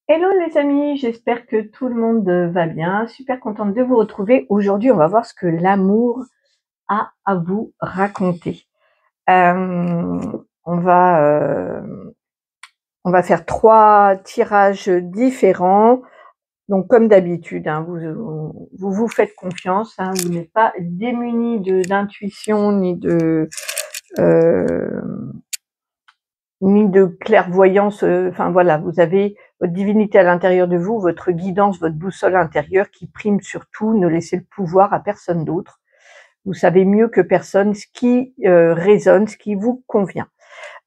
Hello les amis, j'espère que tout le monde va bien. Super contente de vous retrouver. Aujourd'hui, on va voir ce que l'amour a à vous raconter. Euh, on va euh, on va faire 3 tirages différents. Donc comme d'habitude, hein, vous faites confiance. Hein, vous n'êtes pas démunis d'intuition euh, ni de clairvoyance. Enfin voilà, vous avez votre divinité à l'intérieur de vous, votre guidance, votre boussole intérieure qui prime sur tout. Ne laissez le pouvoir à personne d'autre. Vous savez mieux que personne ce qui résonne, ce qui vous convient.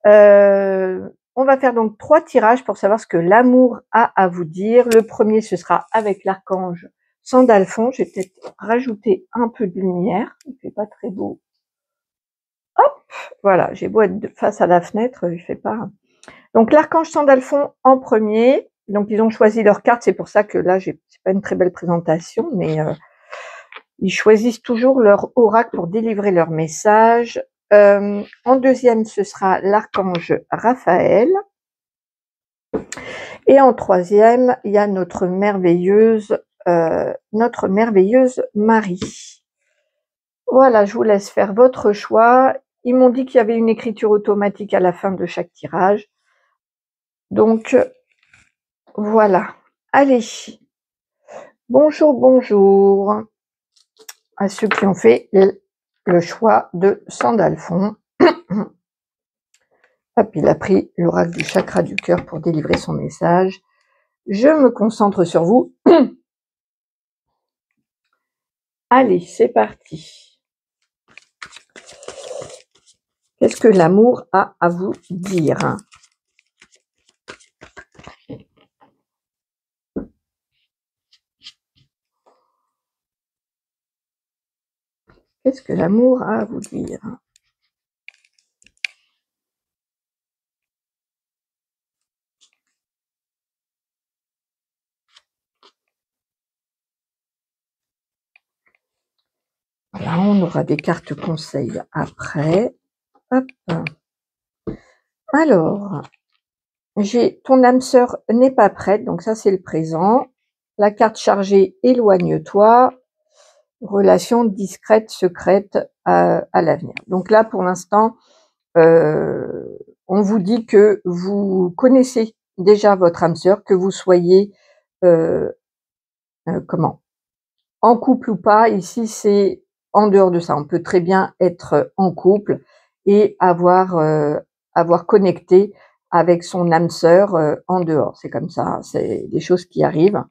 On va faire donc 3 tirages pour savoir ce que l'amour a à vous dire. Le premier, ce sera avec l'archange Sandalphon. Je vais peut-être rajouter un peu de lumière. Il fait pas très beau. Hop, voilà, j'ai beau être face à la fenêtre, il fait pas. Donc l'archange Sandalphon en premier. Donc ils ont choisi leur carte, c'est pour ça que là c'est pas une très belle présentation, mais ils choisissent toujours leur oracle pour délivrer leur message. En deuxième, ce sera l'archange Raphaël. Et en troisième, il y a notre merveilleuse Marie. Voilà, je vous laisse faire votre choix. Ils m'ont dit qu'il y avait une écriture automatique à la fin de chaque tirage. Donc, voilà. Allez. Bonjour, bonjour à ceux qui ont fait le choix de Sandalphon. Hop, il a pris l'oracle du chakra du cœur pour délivrer son message. Je me concentre sur vous. Allez, c'est parti. Qu'est-ce que l'amour a à vous dire? Qu'est-ce que l'amour a à vous dire? Là, on aura des cartes conseils après. Hop. Alors, j'ai ton âme sœur n'est pas prête, donc ça c'est le présent. La carte chargée, éloigne-toi. Relation discrète, secrète à l'avenir. Donc là, pour l'instant, on vous dit que vous connaissez déjà votre âme sœur, que vous soyez comment, en couple ou pas. Ici, c'est en dehors de ça. On peut très bien être en couple et avoir connecté avec son âme sœur en dehors. C'est comme ça, c'est des choses qui arrivent.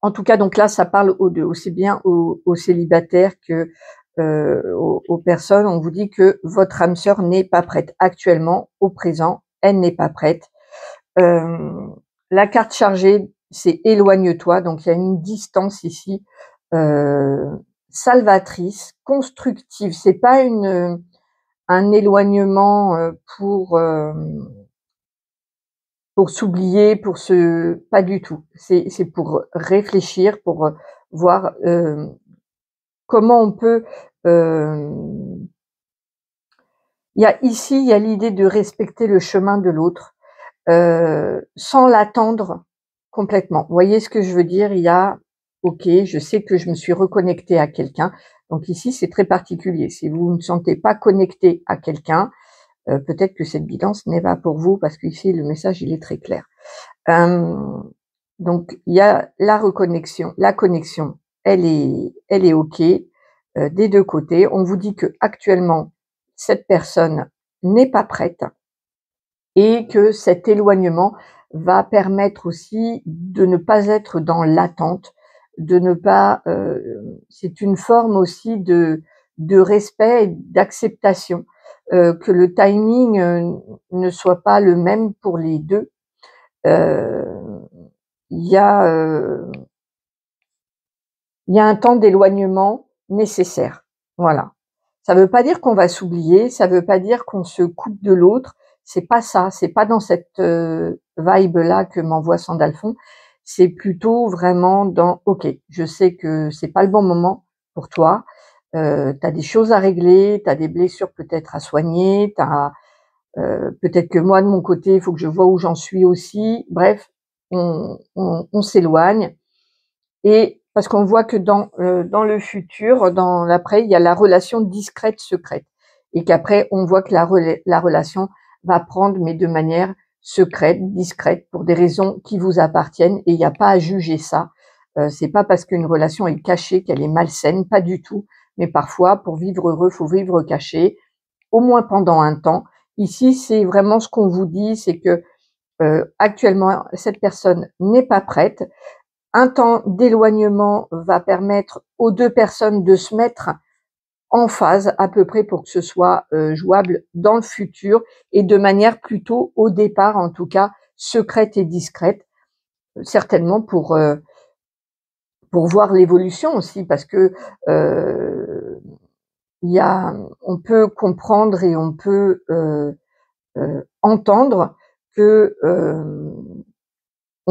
En tout cas, donc là, ça parle aux deux, aussi bien aux célibataires que aux personnes. On vous dit que votre âme sœur n'est pas prête actuellement, au présent, elle n'est pas prête. La carte chargée, c'est éloigne-toi, donc il y a une distance ici salvatrice, constructive. C'est pas un éloignement pour s'oublier, pas du tout. C'est pour réfléchir, pour voir comment on peut. Il y a l'idée de respecter le chemin de l'autre sans l'attendre complètement. Vous voyez ce que je veux dire? Il y a, ok, je sais que je me suis reconnectée à quelqu'un. Donc ici, c'est très particulier. Si vous ne sentez pas connecté à quelqu'un, peut-être que cette guidance n'est pas pour vous parce qu'ici, le message, il est très clair. Donc, il y a la reconnexion, la connexion, elle est ok des deux côtés. On vous dit que actuellement, cette personne n'est pas prête et que cet éloignement va permettre aussi de ne pas être dans l'attente, de ne pas. C'est une forme aussi de respect et d'acceptation, que le timing ne soit pas le même pour les deux. Il y a il y a un temps d'éloignement nécessaire. Voilà. Ça ne veut pas dire qu'on va s'oublier, ça ne veut pas dire qu'on se coupe de l'autre. C'est pas ça, c'est pas dans cette vibe-là que m'envoie Sandalphon. C'est plutôt vraiment dans OK, je sais que c'est pas le bon moment pour toi. Tu as des choses à régler, tu as des blessures peut-être à soigner, Peut-être que moi, de mon côté, il faut que je vois où j'en suis aussi. Bref, on s'éloigne. Et parce qu'on voit que dans le futur, dans l'après, il y a la relation discrète-secrète. Et qu'après, on voit que la relation va prendre, mais de manière secrète, discrète, pour des raisons qui vous appartiennent. Et il n'y a pas à juger ça. C'est pas parce qu'une relation est cachée qu'elle est malsaine, pas du tout. Mais parfois, pour vivre heureux, faut vivre caché, au moins pendant un temps. Ici, c'est vraiment ce qu'on vous dit, c'est que actuellement, cette personne n'est pas prête. Un temps d'éloignement va permettre aux 2 personnes de se mettre en phase à peu près pour que ce soit, jouable dans le futur et de manière plutôt, au départ en tout cas, secrète et discrète. Certainement pour voir l'évolution aussi parce que, il y a on peut comprendre et on peut, entendre que,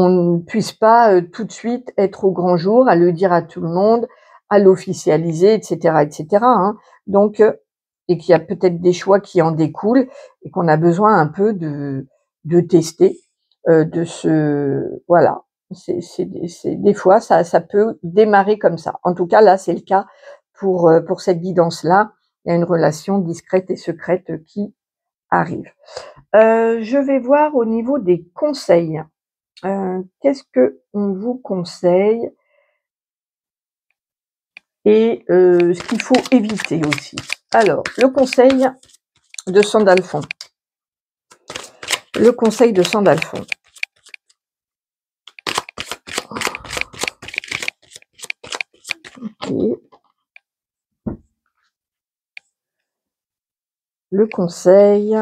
on ne puisse pas, tout de suite être au grand jour, à le dire à tout le monde, à l'officialiser et cetera, hein. Donc et qu'il y a peut-être des choix qui en découlent et qu'on a besoin un peu de tester, de se voilà. C'est des fois ça peut démarrer comme ça. En tout cas, là, c'est le cas pour cette guidance-là. Il y a une relation discrète et secrète qui arrive. Je vais voir au niveau des conseils. Qu'est-ce qu'on vous conseille et ce qu'il faut éviter aussi? Alors, le conseil de Sandalphon. Le conseil de Sandalphon. OK. Le conseil.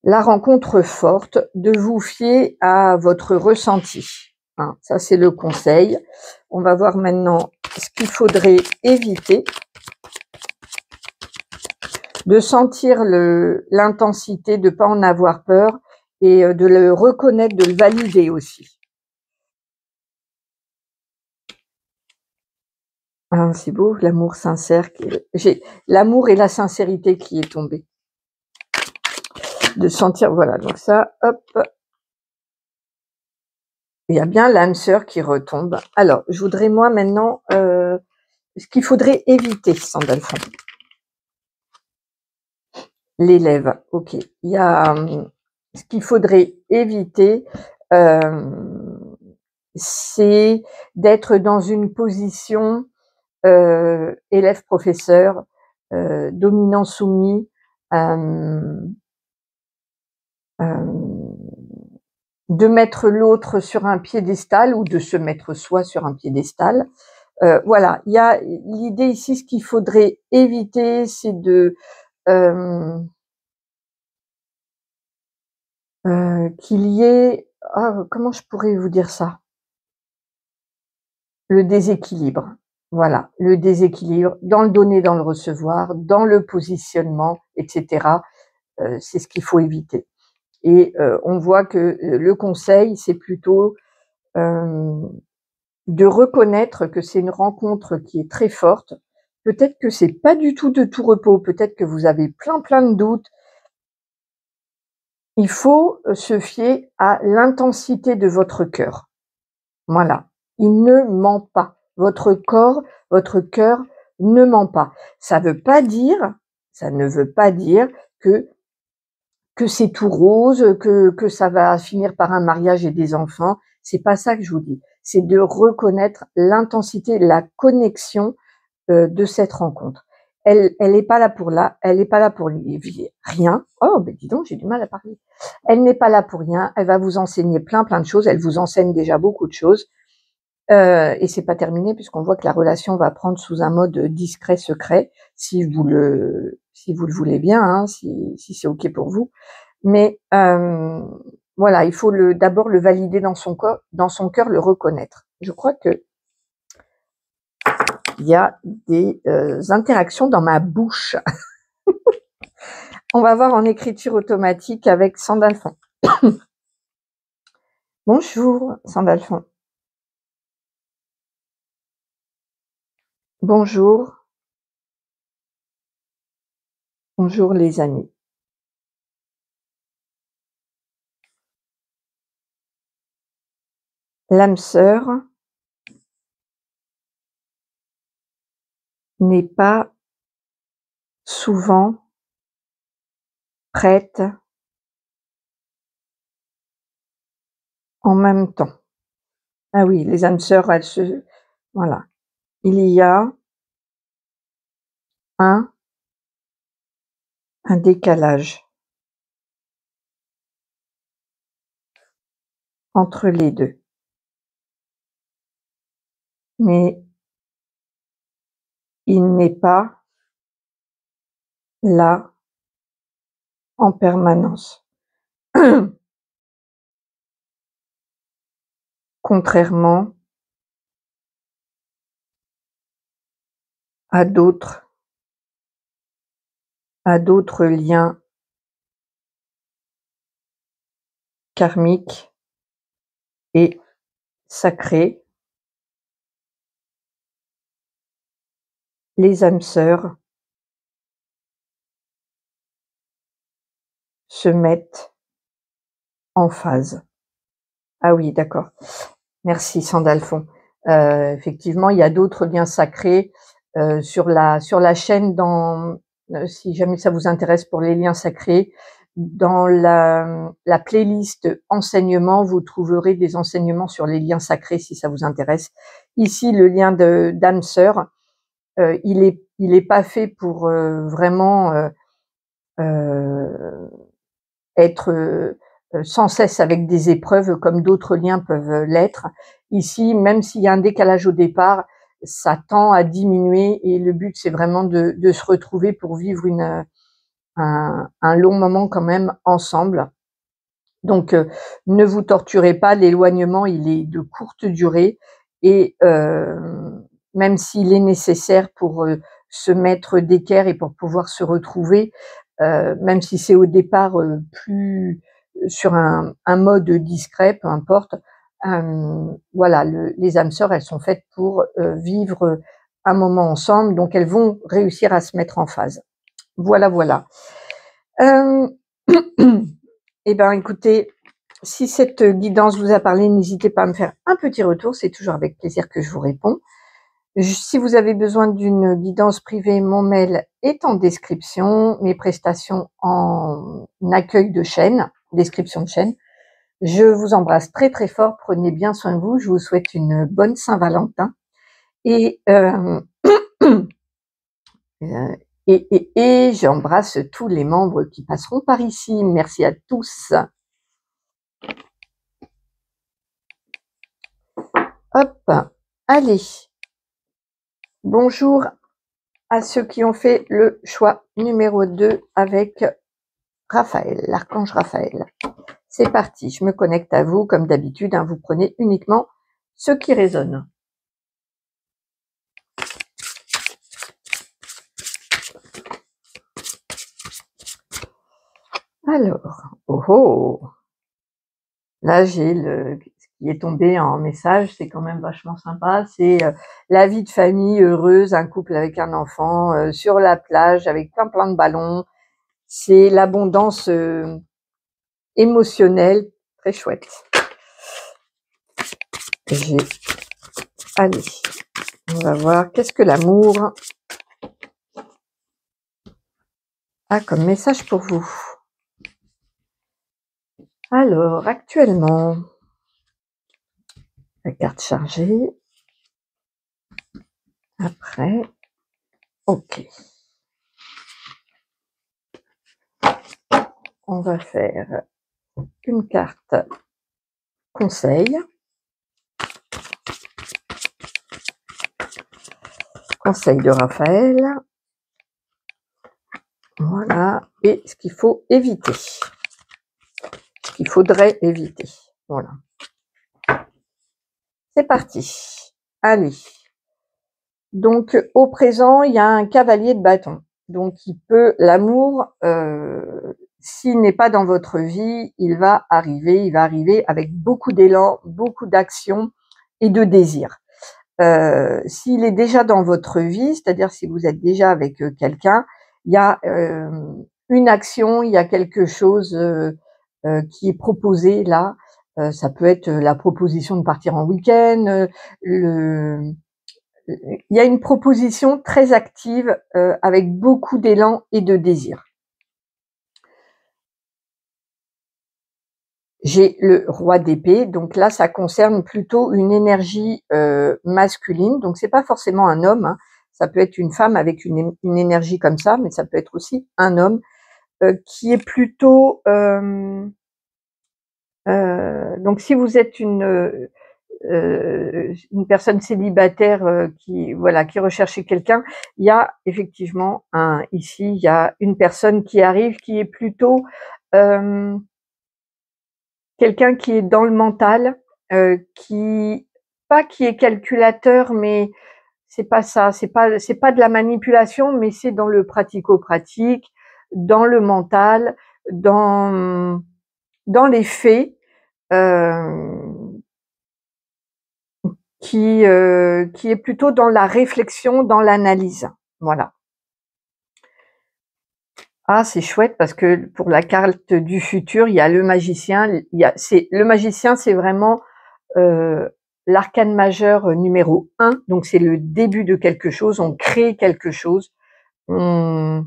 La rencontre forte, de vous fier à votre ressenti. Hein, ça, c'est le conseil. On va voir maintenant ce qu'il faudrait éviter. De sentir l'intensité, de ne pas en avoir peur et de le reconnaître, de le valider aussi. Ah, c'est beau, l'amour sincère. J'ai l'amour et la sincérité qui est tombé. De sentir, voilà, donc ça, hop. Il y a bien l'âme sœur qui retombe. Alors, je voudrais moi maintenant, ce qu'il faudrait éviter, Sandalphon. L'élève, ok. Il y a ce qu'il faudrait éviter, c'est d'être dans une position élève-professeur, dominant-soumis, de mettre l'autre sur un piédestal ou de se mettre soi sur un piédestal. Voilà, il y a l'idée ici, ce qu'il faudrait éviter, c'est de qu'il y ait, comment je pourrais vous dire ça? Le déséquilibre. Voilà, le déséquilibre dans le donner, dans le recevoir, dans le positionnement, et cetera. C'est ce qu'il faut éviter. Et on voit que le conseil, c'est plutôt de reconnaître que c'est une rencontre qui est très forte. Peut-être que c'est pas du tout de tout repos, peut-être que vous avez plein de doutes. Il faut se fier à l'intensité de votre cœur. Voilà, il ne ment pas. Votre corps, votre cœur ne ment pas. Ça ne veut pas dire que c'est tout rose, que ça va finir par un mariage et des enfants. C'est pas ça que je vous dis. C'est de reconnaître l'intensité, la connexion de cette rencontre. Elle est pas là pour rien. Oh, ben dis donc, j'ai du mal à parler. Elle n'est pas là pour rien. Elle va vous enseigner plein de choses. Elle vous enseigne déjà beaucoup de choses. Et c'est pas terminé puisqu'on voit que la relation va prendre sous un mode discret, secret, si vous le voulez bien, hein, si c'est ok pour vous. Mais voilà, il faut d'abord le valider dans son cœur, le reconnaître. Je crois que il y a des interactions dans ma bouche. On va voir en écriture automatique avec Sandalphon. Bonjour Sandalphon. Bonjour. Bonjour les amis. L'âme sœur n'est pas souvent prête en même temps. Ah oui, les âmes sœurs, elles se... Voilà. Il y a un décalage entre les deux. Mais il n'est pas là en permanence. Contrairement à d'autres liens karmiques et sacrés, les âmes sœurs se mettent en phase. Ah oui, d'accord. Merci Sandalphon. Effectivement, il y a d'autres liens sacrés sur la chaîne. Si jamais ça vous intéresse pour les liens sacrés, dans la playlist enseignement, vous trouverez des enseignements sur les liens sacrés si ça vous intéresse. Ici, le lien d'âme sœur, il est pas fait pour vraiment être sans cesse avec des épreuves comme d'autres liens peuvent l'être. Ici, même s'il y a un décalage au départ, ça tend à diminuer et le but, c'est vraiment de se retrouver pour vivre un long moment quand même ensemble. Donc, ne vous torturez pas, l'éloignement, il est de courte durée et même s'il est nécessaire pour se mettre d'équerre et pour pouvoir se retrouver, même si c'est au départ plus sur un mode discret, peu importe, voilà, les âmes sœurs, elles sont faites pour vivre un moment ensemble, donc elles vont réussir à se mettre en phase. Voilà, voilà. Eh ben, écoutez, si cette guidance vous a parlé, n'hésitez pas à me faire un petit retour, c'est toujours avec plaisir que je vous réponds. Si vous avez besoin d'une guidance privée, mon mail est en description, mes prestations en accueil de chaîne, description de chaîne. Je vous embrasse très très fort, prenez bien soin de vous, je vous souhaite une bonne Saint-Valentin et j'embrasse tous les membres qui passeront par ici. Merci à tous. Hop, allez. Bonjour à ceux qui ont fait le choix numéro 2 avec Raphaël, l'archange Raphaël. C'est parti, je me connecte à vous comme d'habitude, vous prenez uniquement ce qui résonne. Alors, là j'ai ce qui est tombé en message, c'est quand même vachement sympa, c'est la vie de famille heureuse, un couple avec un enfant, sur la plage avec plein de ballons, c'est l'abondance émotionnelle, très chouette. Allez, on va voir, qu'est-ce que l'amour a comme message pour vous? Alors, actuellement, la carte chargée, après, ok. On va faire une carte conseil. Conseil de Raphaël. Voilà. Et ce qu'il faut éviter. Ce qu'il faudrait éviter. Voilà. C'est parti. Allez. Donc, au présent, il y a un cavalier de bâton. Donc, l'amour, s'il n'est pas dans votre vie, il va arriver avec beaucoup d'élan, beaucoup d'action et de désir. S'il est déjà dans votre vie, c'est-à-dire si vous êtes déjà avec quelqu'un, il y a une action, il y a quelque chose qui est proposé là. Ça peut être la proposition de partir en week-end, il y a une proposition très active avec beaucoup d'élan et de désir. J'ai le roi d'épée, donc là ça concerne plutôt une énergie masculine, donc c'est pas forcément un homme, hein. Ça peut être une femme avec une énergie comme ça, mais ça peut être aussi un homme qui est plutôt donc si vous êtes une personne célibataire qui voilà qui recherchait quelqu'un, il y a effectivement ici il y a une personne qui arrive qui est plutôt quelqu'un qui est dans le mental, qui est calculateur, mais c'est pas ça, c'est pas de la manipulation, mais c'est dans le pratico-pratique, dans le mental, dans les faits, qui est plutôt dans la réflexion, dans l'analyse. Voilà. Ah, c'est chouette parce que pour la carte du futur, il y a le magicien, le magicien, c'est vraiment l'arcane majeur numéro 1, donc c'est le début de quelque chose, on crée quelque chose, il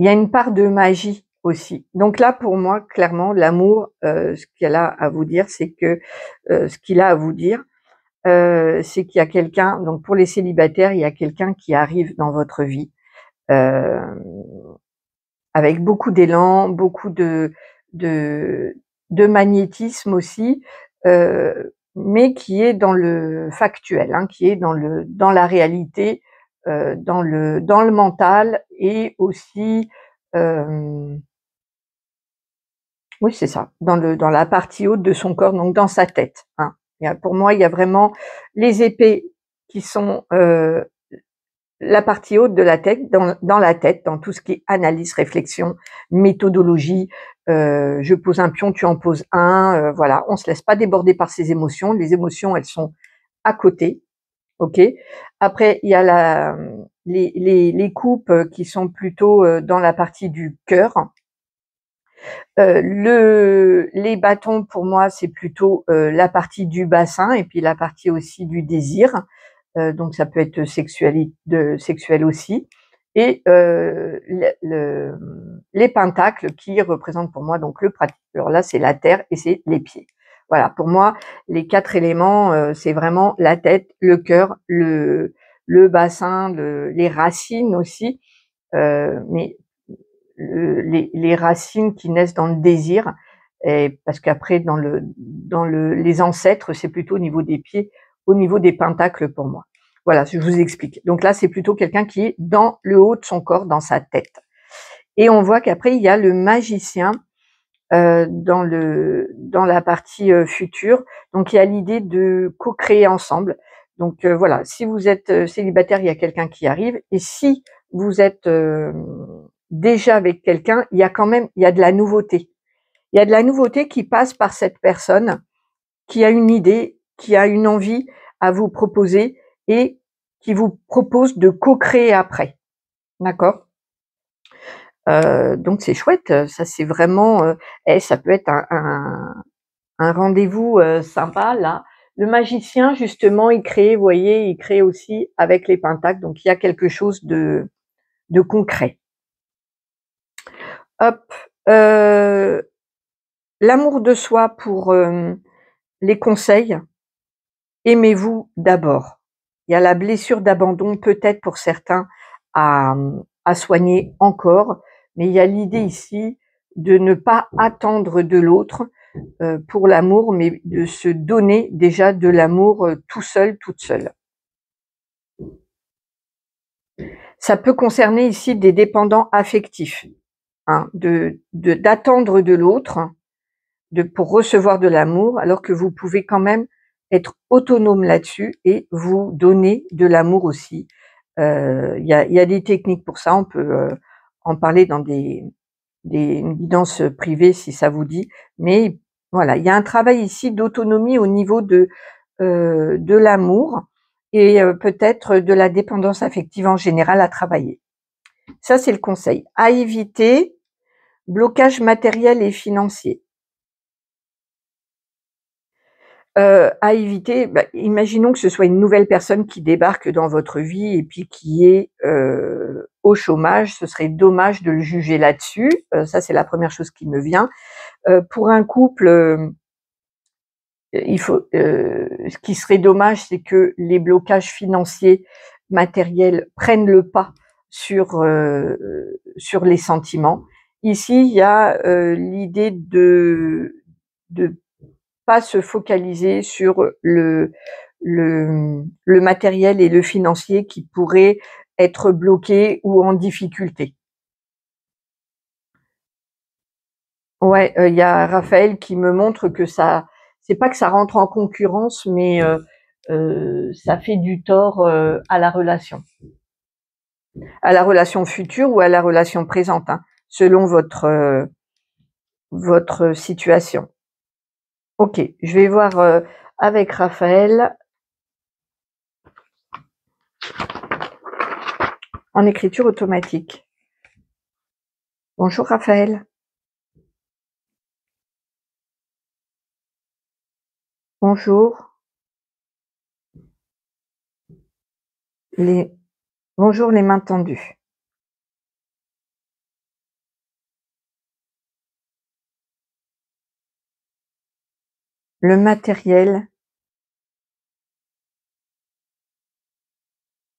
y a une part de magie aussi. Donc là, pour moi, clairement, l'amour, ce qu'elle a à vous dire, c'est que ce qu'il a à vous dire, c'est qu'il y a quelqu'un, donc pour les célibataires, il y a quelqu'un qui arrive dans votre vie, avec beaucoup d'élan, beaucoup de magnétisme aussi, mais qui est dans le factuel, hein, qui est dans la réalité, dans le mental et aussi, oui c'est ça, dans la partie haute de son corps, donc dans sa tête, hein. Pour moi, il y a vraiment les épées qui sont la partie haute de la tête, dans la tête, dans tout ce qui est analyse, réflexion, méthodologie, je pose un pion, tu en poses un, voilà, on se laisse pas déborder par ses émotions. Les émotions, elles sont à côté, ok. Après, il y a les coupes qui sont plutôt dans la partie du cœur. Les bâtons, pour moi, c'est plutôt la partie du bassin et puis la partie aussi du désir. Donc ça peut être sexuel aussi. Et les pentacles qui représentent pour moi donc le pratique. Alors là, c'est la terre et c'est les pieds. Voilà, pour moi, les 4 éléments, c'est vraiment la tête, le cœur, le bassin, les racines aussi, mais les racines qui naissent dans le désir, et parce qu'après les ancêtres, c'est plutôt au niveau des pieds, au niveau des pentacles pour moi. Voilà, je vous explique. Donc là, c'est plutôt quelqu'un qui est dans le haut de son corps, dans sa tête. Et on voit qu'après, il y a le magicien dans la partie future. Donc il y a l'idée de co-créer ensemble. Donc voilà, si vous êtes célibataire, il y a quelqu'un qui arrive. Et si vous êtes déjà avec quelqu'un, il y a de la nouveauté. Il y a de la nouveauté qui passe par cette personne qui a une idée, qui a une envie à vous proposer et qui vous propose de co-créer après. D'accord? Donc c'est chouette, ça c'est vraiment, ça peut être un rendez-vous sympa là. Le magicien justement, il crée, vous voyez, il crée aussi avec les pentacles, donc il y a quelque chose de concret. Hop, l'amour de soi pour les conseils. Aimez-vous d'abord. Il y a la blessure d'abandon peut-être pour certains à soigner encore, mais il y a l'idée ici de ne pas attendre de l'autre pour l'amour, mais de se donner déjà de l'amour tout seul, toute seule. Ça peut concerner ici des dépendants affectifs, hein, d'attendre de l'autre pour recevoir de l'amour, alors que vous pouvez quand même être autonome là-dessus et vous donner de l'amour aussi. Il y a des techniques pour ça, on peut en parler dans des guidances privées si ça vous dit, mais voilà, il y a un travail ici d'autonomie au niveau de l'amour et peut-être de la dépendance affective en général à travailler. Ça, c'est le conseil. À éviter, blocage matériel et financier. À éviter, imaginons que ce soit une nouvelle personne qui débarque dans votre vie et puis qui est, au chômage, ce serait dommage de le juger là-dessus, ça c'est la première chose qui me vient. Pour un couple, il faut, ce qui serait dommage, c'est que les blocages financiers, matériels prennent le pas sur les sentiments. Ici, il y a, l'idée de pas se focaliser sur le matériel et le financier qui pourraient être bloqués ou en difficulté. Ouais, il y a Raphaël qui me montre que ça c'est pas que ça rentre en concurrence, mais ça fait du tort, à la relation future ou à la relation présente, hein, selon votre situation. OK, je vais voir, avec Raphaël en écriture automatique. Bonjour Raphaël. Bonjour. Bonjour les mains tendues. Le matériel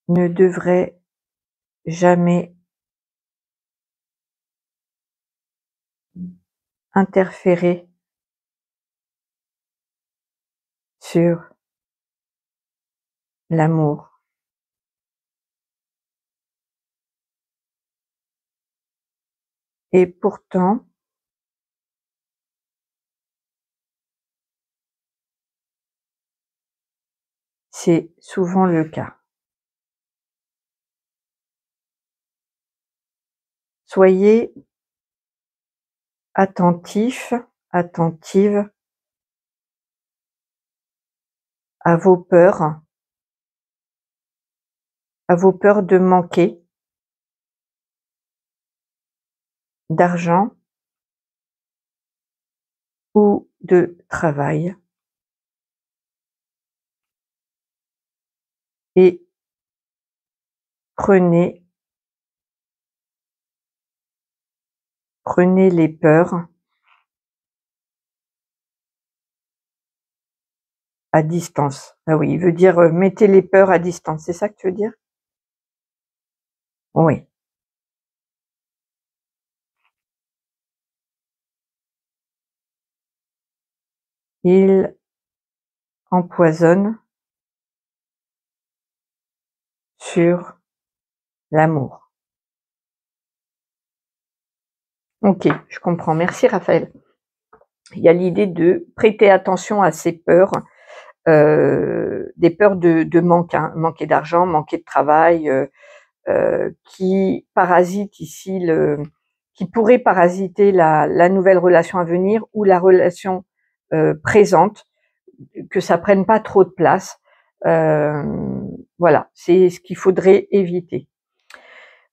ne devrait jamais interférer sur l'amour. Et pourtant, c'est souvent le cas. Soyez attentif, attentive à vos peurs de manquer d'argent ou de travail. Et prenez les peurs à distance. Ah oui, il veut dire mettez les peurs à distance, c'est ça que tu veux dire? Oui. Il empoisonne sur l'amour. OK, je comprends. Merci Raphaël. Il y a l'idée de prêter attention à ces peurs, des peurs de manque, hein, manquer d'argent, manquer de travail, qui parasitent ici qui pourraient parasiter la nouvelle relation à venir ou la relation présente, que ça prenne pas trop de place. Voilà, c'est ce qu'il faudrait éviter.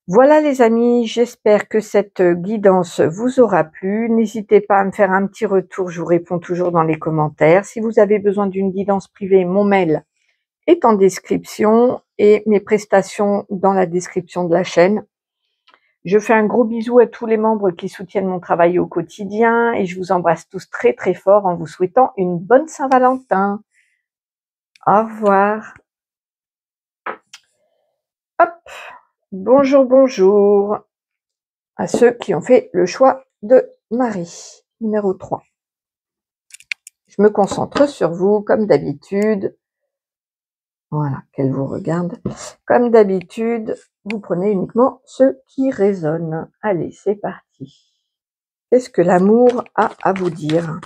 Voilà les amis, j'espère que cette guidance vous aura plu. N'hésitez pas à me faire un petit retour, je vous réponds toujours dans les commentaires. Si vous avez besoin d'une guidance privée, mon mail est en description et mes prestations dans la description de la chaîne. Je fais un gros bisou à tous les membres qui soutiennent mon travail au quotidien et je vous embrasse tous très très fort en vous souhaitant une bonne Saint-Valentin. Au revoir. Hop, bonjour, bonjour à ceux qui ont fait le choix de Marie, numéro 3. Je me concentre sur vous comme d'habitude. Voilà, qu'elle vous regarde. Comme d'habitude, vous prenez uniquement ce qui résonne. Allez, c'est parti. Qu'est-ce que l'amour a à vous dire?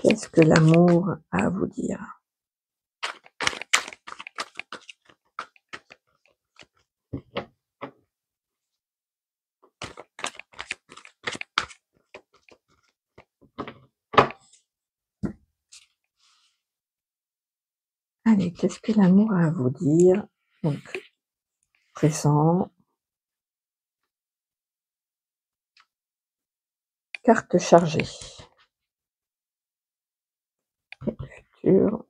Qu'est-ce que l'amour a à vous dire? Allez, qu'est-ce que l'amour a à vous dire? Donc, présent. Carte chargée. Le futur.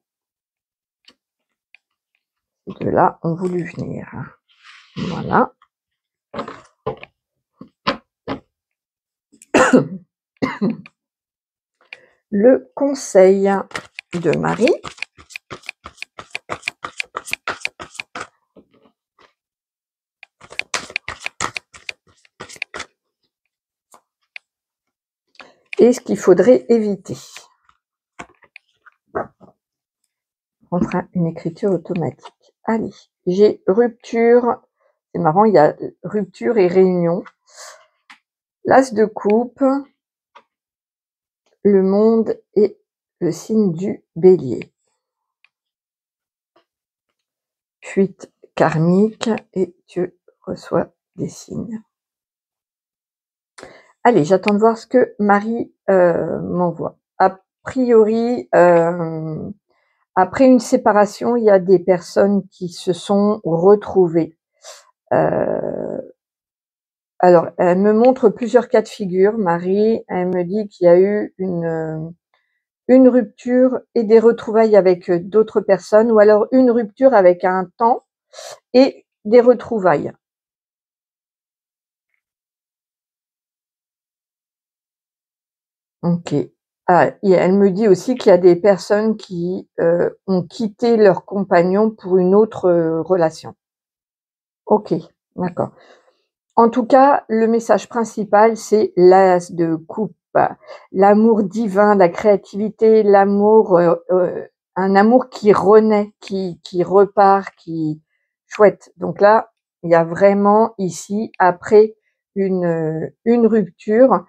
Ces deux-là ont voulu venir. Voilà. Le conseil de Marie. Et ce qu'il faudrait éviter. On fera une écriture automatique. Allez, j'ai rupture. C'est marrant, il y a rupture et réunion. L'as de coupe, le monde et le signe du bélier. Fuite karmique et tu reçois des signes. Allez, j'attends de voir ce que Marie m'envoie. A priori, après une séparation, il y a des personnes qui se sont retrouvées. Alors, elle me montre plusieurs cas de figure, Marie. Elle me dit qu'il y a eu une rupture et des retrouvailles avec d'autres personnes, ou alors une rupture avec un temps et des retrouvailles. Ok. Ah, et elle me dit aussi qu'il y a des personnes qui ont quitté leur compagnon pour une autre relation. Ok, d'accord. En tout cas, le message principal, c'est l'as de coupe. L'amour divin, la créativité, l'amour, un amour qui renaît, qui repart, qui chouette. Donc là, il y a vraiment ici, après une rupture,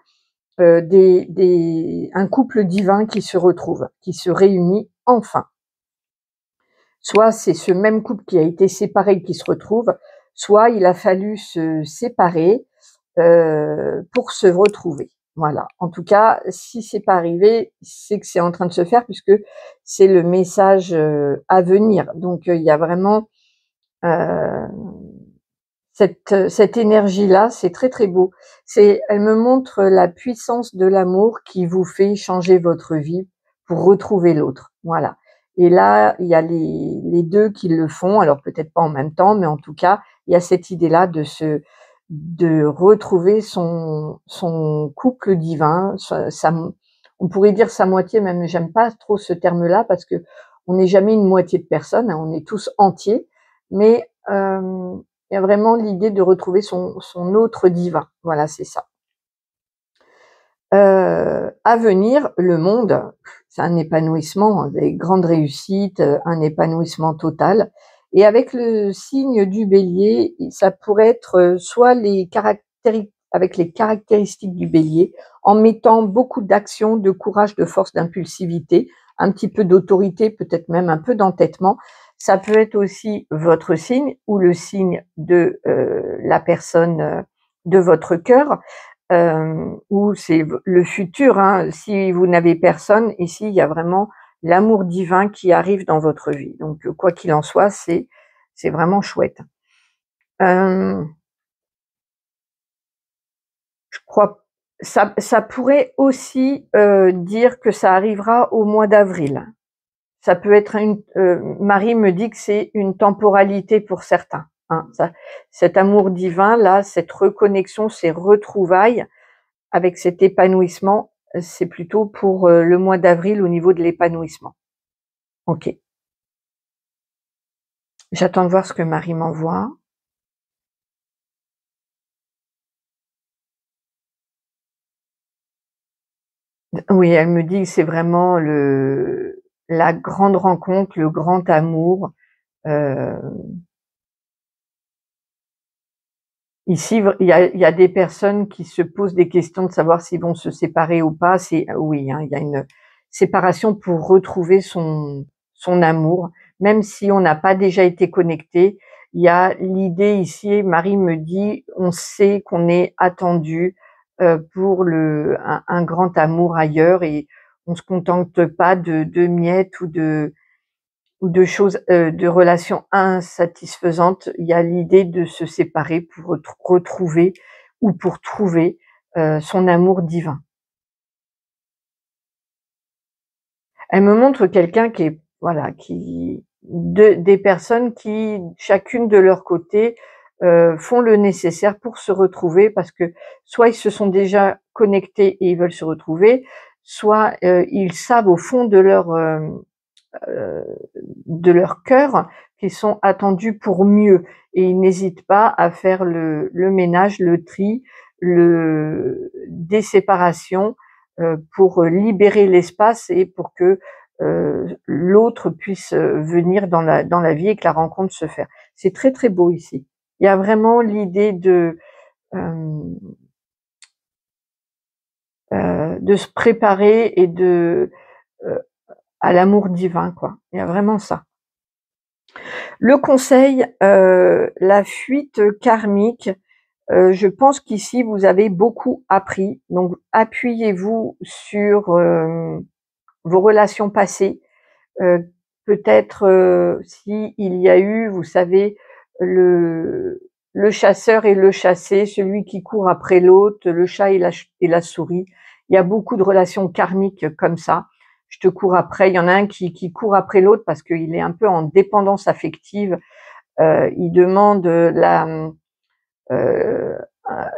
un couple divin qui se retrouve, qui se réunit enfin. Soit c'est ce même couple qui a été séparé qui se retrouve, soit il a fallu se séparer pour se retrouver. Voilà. En tout cas, si c'est pas arrivé, c'est que c'est en train de se faire puisque c'est le message à venir. Donc il y a vraiment cette énergie-là, c'est très très beau. Elle me montre la puissance de l'amour qui vous fait changer votre vie pour retrouver l'autre. Voilà. Et là, il y a les deux qui le font. Alors peut-être pas en même temps, mais en tout cas, il y a cette idée-là de retrouver son couple divin. On pourrait dire sa moitié, même j'aime pas trop ce terme-là parce que on n'est jamais une moitié de personne, hein, on est tous entiers. Mais il y a vraiment l'idée de retrouver son autre divin. Voilà, c'est ça. À venir, le monde, c'est un épanouissement, des grandes réussites, un épanouissement total. Et avec le signe du bélier, ça pourrait être soit avec les caractéristiques du bélier, en mettant beaucoup d'action, de courage, de force, d'impulsivité, un petit peu d'autorité, peut-être même un peu d'entêtement. Ça peut être aussi votre signe ou le signe de la personne de votre cœur, ou c'est le futur. Hein. Si vous n'avez personne, ici, il y a vraiment l'amour divin qui arrive dans votre vie. Donc, quoi qu'il en soit, c'est vraiment chouette. Je crois ça pourrait aussi dire que ça arrivera au mois d'avril. Ça peut être Marie me dit que c'est une temporalité pour certains. Hein, cet amour divin là, cette reconnexion, ces retrouvailles avec cet épanouissement, c'est plutôt pour le mois d'avril au niveau de l'épanouissement. Ok. J'attends de voir ce que Marie m'envoie. Oui, elle me dit que c'est vraiment la grande rencontre, le grand amour. Ici, il y a des personnes qui se posent des questions de savoir s'ils vont se séparer ou pas. Oui, hein, il y a une séparation pour retrouver son amour, même si on n'a pas déjà été connecté. Il y a l'idée ici, Marie me dit, on sait qu'on est attendu pour un grand amour ailleurs et on se contente pas de miettes ou ou de choses, de relations insatisfaisantes, il y a l'idée de se séparer pour retrouver ou pour trouver, son amour divin. Elle me montre quelqu'un qui est voilà, des personnes qui, chacune de leur côté, font le nécessaire pour se retrouver parce que soit ils se sont déjà connectés et ils veulent se retrouver, soit, ils savent au fond heu, de leur cœur qu'ils sont attendus pour mieux et ils n'hésitent pas à faire le ménage, le tri, des séparations, pour libérer l'espace et pour que, l'autre puisse, venir dans la vie et que la rencontre se fasse. C'est très, très beau ici. Il y a vraiment l'idée hem, de se préparer et heu, à l'amour divin, quoi. Il y a vraiment ça. Le conseil, la fuite karmique, je pense qu'ici vous avez beaucoup appris, donc appuyez-vous sur, vos relations passées. Peut-être, s'il y a eu, vous savez, le le chasseur et le chassé, celui qui court après l'autre, le chat et la souris. Il y a beaucoup de relations karmiques comme ça. Je te cours après, il y en a un qui court après l'autre parce qu'il est un peu en dépendance affective. Il demande, heu,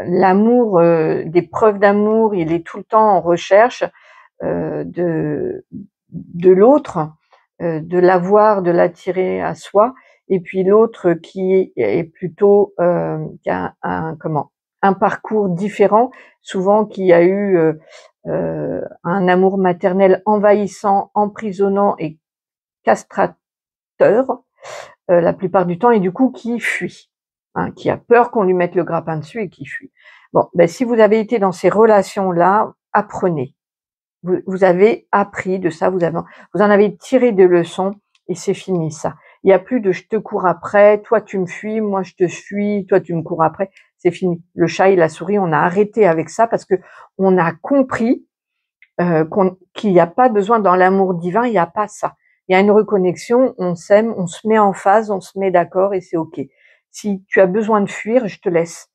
l'amour, des preuves d'amour, il est tout le temps en recherche, heu, de de l'autre, de l'avoir, de l'attirer à soi et puis l'autre qui est plutôt, qui a un parcours différent, souvent qui a eu, un amour maternel envahissant, emprisonnant et castrateur, la plupart du temps et du coup qui fuit, hein, qui a peur qu'on lui mette le grappin dessus et qui fuit. Bon, ben, si vous avez été dans ces relations-là, apprenez. Vous avez appris de ça, vous en avez tiré des leçons et c'est fini ça. Il y a plus de je te cours après, toi tu me fuis, moi je te fuis, toi tu me cours après. C'est fini. Le chat et la souris, on a arrêté avec ça parce que on a compris qu'il n'y a pas besoin dans l'amour divin, il n'y a pas ça. Il y a une reconnexion, on s'aime, on se met en phase, on se met d'accord et c'est ok. Si tu as besoin de fuir, je te laisse.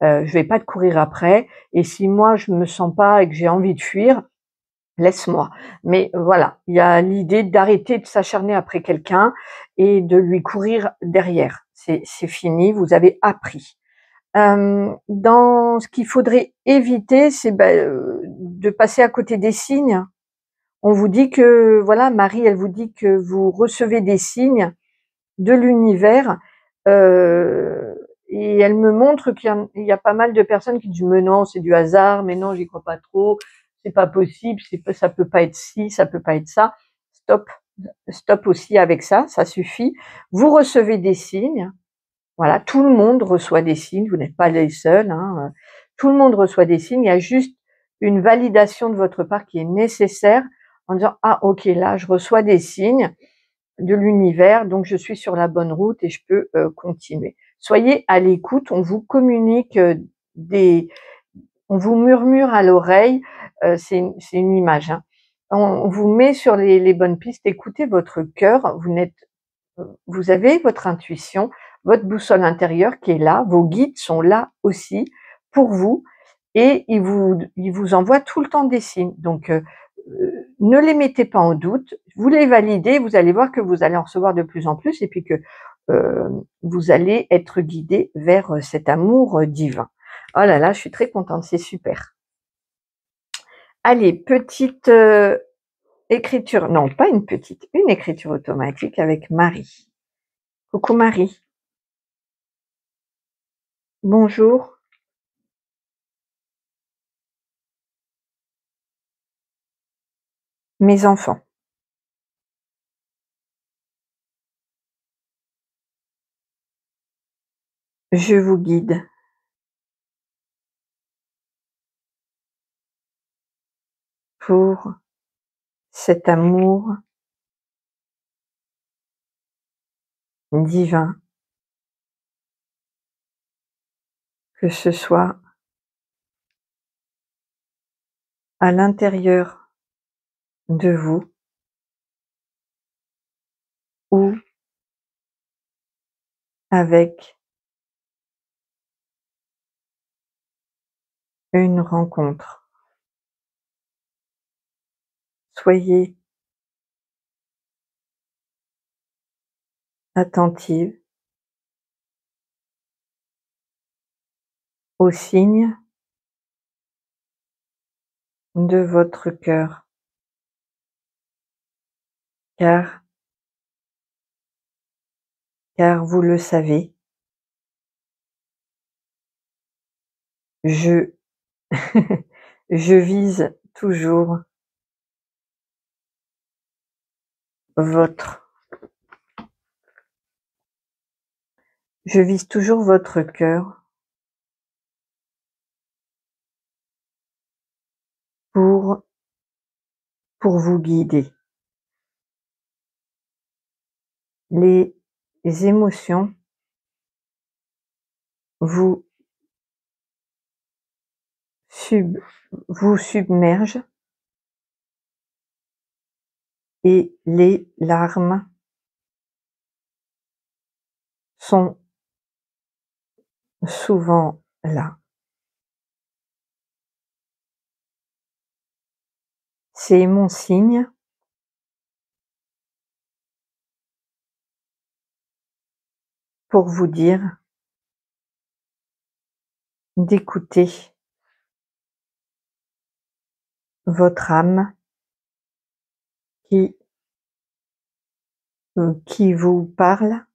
Je vais pas te courir après. Et si moi je me sens pas et que j'ai envie de fuir, laisse-moi. Mais voilà, il y a l'idée d'arrêter de s'acharner après quelqu'un et de lui courir derrière. C'est fini, vous avez appris. Dans ce qu'il faudrait éviter, c'est, de passer à côté des signes. On vous dit que voilà, Marie, elle vous dit que vous recevez des signes de l'univers, et elle me montre qu'il y a pas mal de personnes qui disent: «Mais non, c'est du hasard, mais non, j'y crois pas trop, c'est pas possible, ça peut pas être ci, ça peut pas être ça». Stop, stop aussi avec ça, ça suffit. Vous recevez des signes, voilà, tout le monde reçoit des signes, vous n'êtes pas les seuls, hein, tout le monde reçoit des signes, il y a juste une validation de votre part qui est nécessaire en disant: «Ah OK, là je reçois des signes de l'univers, donc je suis sur la bonne route et je peux, continuer». Soyez à l'écoute, on vous communique, des on vous murmure à l'oreille, c'est une image, hein. On vous met sur les bonnes pistes, écoutez votre cœur, vous avez votre intuition, votre boussole intérieure qui est là, vos guides sont là aussi pour vous et ils vous envoient tout le temps des signes. Donc, ne les mettez pas en doute, vous les validez, vous allez voir que vous allez en recevoir de plus en plus et puis que vous allez être guidé vers cet amour divin. Oh là là, je suis très contente, c'est super. Allez, petite écriture, non pas une petite, une écriture automatique avec Marie. Coucou Marie. Bonjour. Mes enfants. Je vous guide pour cet amour divin, que ce soit à l'intérieur de vous ou avec une rencontre. Soyez attentive aux signes de votre cœur, car vous le savez, je je vise toujours votre cœur pour vous guider. Les émotions vous submergent et les larmes sont souvent là. C'est mon signe pour vous dire d'écouter votre âme qui vous parle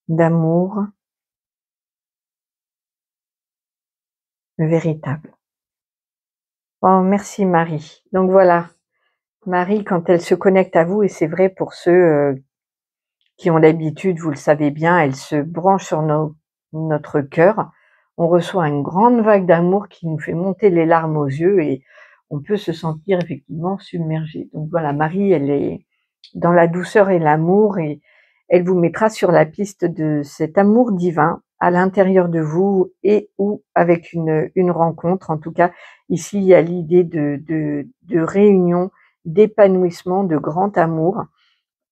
d'amour véritable. Oh, merci Marie. Donc voilà, Marie, quand elle se connecte à vous, et c'est vrai pour ceux qui ont l'habitude, vous le savez bien, elle se branche sur notre cœur. On reçoit une grande vague d'amour qui nous fait monter les larmes aux yeux et on peut se sentir effectivement submergé. Donc voilà, Marie, elle est dans la douceur et l'amour et elle vous mettra sur la piste de cet amour divin à l'intérieur de vous et ou avec une rencontre. En tout cas, ici, il y a l'idée de réunion, d'épanouissement, de grand amour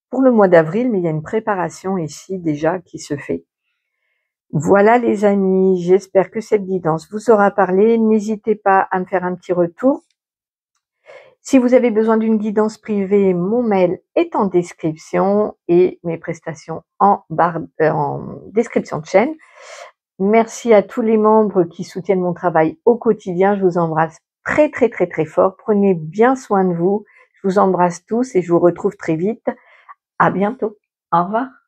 pour le mois d'avril, mais il y a une préparation ici déjà qui se fait. Voilà les amis, j'espère que cette guidance vous aura parlé. N'hésitez pas à me faire un petit retour. Si vous avez besoin d'une guidance privée, mon mail est en description et mes prestations en description de chaîne. Merci à tous les membres qui soutiennent mon travail au quotidien. Je vous embrasse très très très très fort. Prenez bien soin de vous. Je vous embrasse tous et je vous retrouve très vite. À bientôt. Au revoir.